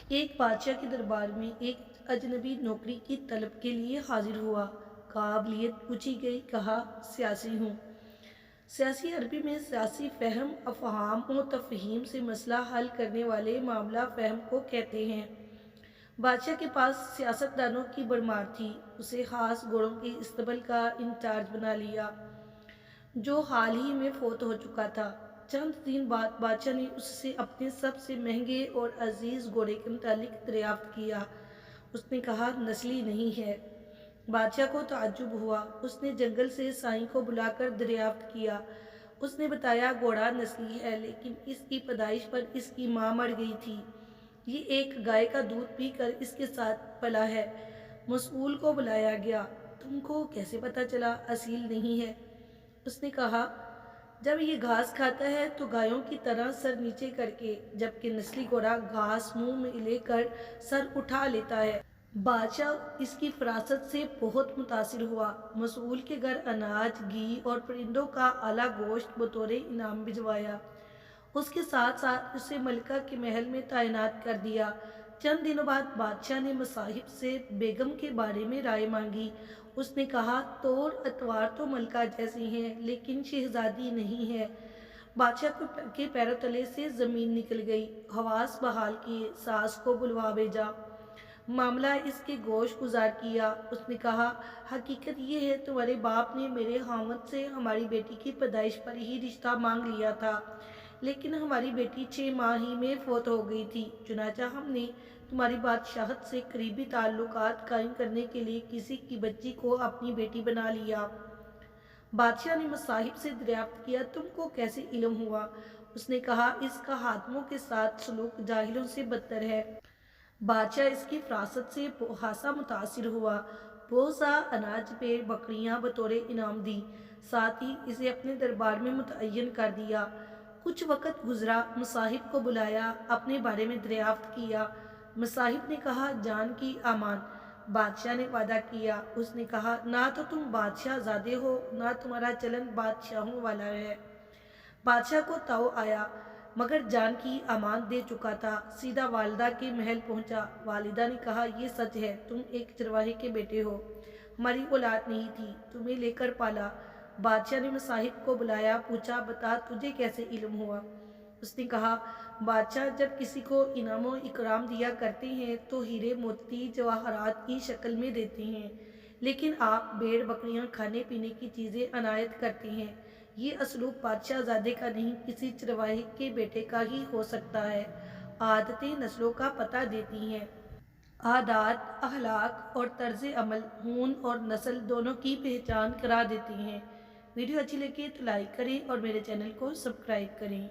ایک بادشاہ کے دربار میں ایک اجنبی نوکری کی طلب کے لیے حاضر ہوا۔ قابلیت پوچھی گئی، کہا سیاسی ہوں۔ سیاسی عربی میں سیاسی فہم، افہام و تفہیم سے مسئلہ حل کرنے والے معاملہ فہم کو کہتے ہیں۔ بادشاہ کے پاس سیاست دانوں کی بھرمار تھی۔ اسے خاص گھوڑوں کے اسطبل کا انچارج بنا لیا جو حال ہی میں فوت ہو چکا تھا۔ چند دن بعد بادشاہ نے اس سے اپنے سب سے مہنگے اور عزیز گھوڑے کے متعلق دریافت کیا۔ اس نے کہا نسلی نہیں ہے۔ بادشاہ کو تعجب ہوا۔ اس نے جنگل سے سائیں کو بلا کر دریافت کیا۔ اس نے بتایا گھوڑا نسلی ہے، لیکن اس کی پیدائش پر اس کی ماں مر گئی تھی۔ یہ ایک گائے کا دودھ پی کر اس کے ساتھ پلا ہے۔ مسئول کو بلایا گیا۔ تم کو کیسے پتہ چلا اصیل نہیں ہے؟ اس نے کہا جب یہ گھاس کھاتا ہے تو گایوں کی طرح سر نیچے کر کے، جبکہ نسلی گھوڑا گھاس منہ میں لے کر سر اٹھا لیتا ہے۔ بادشاہ اس کی فراست سے بہت متاثر ہوا۔ مسئول کے گھر اناج، گھی اور پرندوں کا اعلیٰ گوشت بطور انعام بھجوایا۔ اس کے ساتھ ساتھ اسے ملکہ کے محل میں تعینات کر دیا۔ چند دنوں بعد بادشاہ نے مصاحب سے بیگم کے بارے میں رائے مانگی۔ اس نے کہا طور اتوار تو ملکہ جیسی ہیں، لیکن شہزادی نہیں ہے۔ بادشاہ کے پیروں تلے سے زمین نکل گئی۔ حواس بحال کیے، ساس کو بلوا بھیجا، معاملہ اس کے گوش گزار کیا۔ اس نے کہا حقیقت یہ ہے تمہارے باپ نے میرے خاوند سے ہماری بیٹی کی پیدائش پر ہی رشتہ مانگ لیا تھا، لیکن ہماری بیٹی 6 ماہ ہی میں فوت ہو گئی تھی۔ چنانچہ ہم نے تمہاری بادشاہت سے قریبی تعلقات قائم کرنے کے لیے کسی کی بچی کو اپنی بیٹی بنا لیا۔ بادشاہ نے مصاحب سے دریافت کیا تم کو کیسے علم ہوا؟ اس نے کہا اس کا حاتموں کے ساتھ سلوک جاہلوں سے بدتر ہے۔ بادشاہ اس کی فراست سے خاصا متاثر ہوا۔ بہت سا اناج، بھیڑ بکریاں بطور انعام دی، ساتھ ہی اسے اپنے دربار میں متعین کر دیا۔ کچھ وقت گزرا، مصاحب کو بلایا، اپنے بارے میں دریافت کیا۔ مصاحب نے کہا جان کی امان۔ بادشاہ نے وعدہ کیا۔ اس نے کہا نہ تو تم بادشاہ زادے ہو، نہ تمہارا چلن بادشاہوں والا ہے۔ بادشاہ کو طوع آیا، مگر جان کی امان دے چکا تھا۔ سیدھا والدہ کے محل پہنچا۔ والدہ نے کہا یہ سچ ہے، تم ایک چرواہے کے بیٹے ہو، ہماری اولاد نہیں تھی، تمہیں لے کر پالا۔ بادشاہ نے مصاحب کو بلایا، پوچھا بتا تجھے کیسے علم ہوا؟ اس نے کہا بادشاہ جب کسی کو انعام و اکرام دیا کرتے ہیں تو ہیرے موتی جواہرات کی شکل میں دیتے ہیں، لیکن آپ بھیڑ بکریاں کھانے پینے کی چیزیں عنایت کرتے ہیں۔ یہ اسلوب بادشاہ زادے کا نہیں، کسی چرواہے کے بیٹے کا ہی ہو سکتا ہے۔ عادتیں نسلوں کا پتہ دیتی ہیں۔ عادات، اخلاق اور طرز عمل خون اور نسل دونوں کی پہچان کرا دیتے ہیں۔ ویڈیو اچھی لگے تو لائک کریں اور میرے چینل کو سبسکرائب کریں۔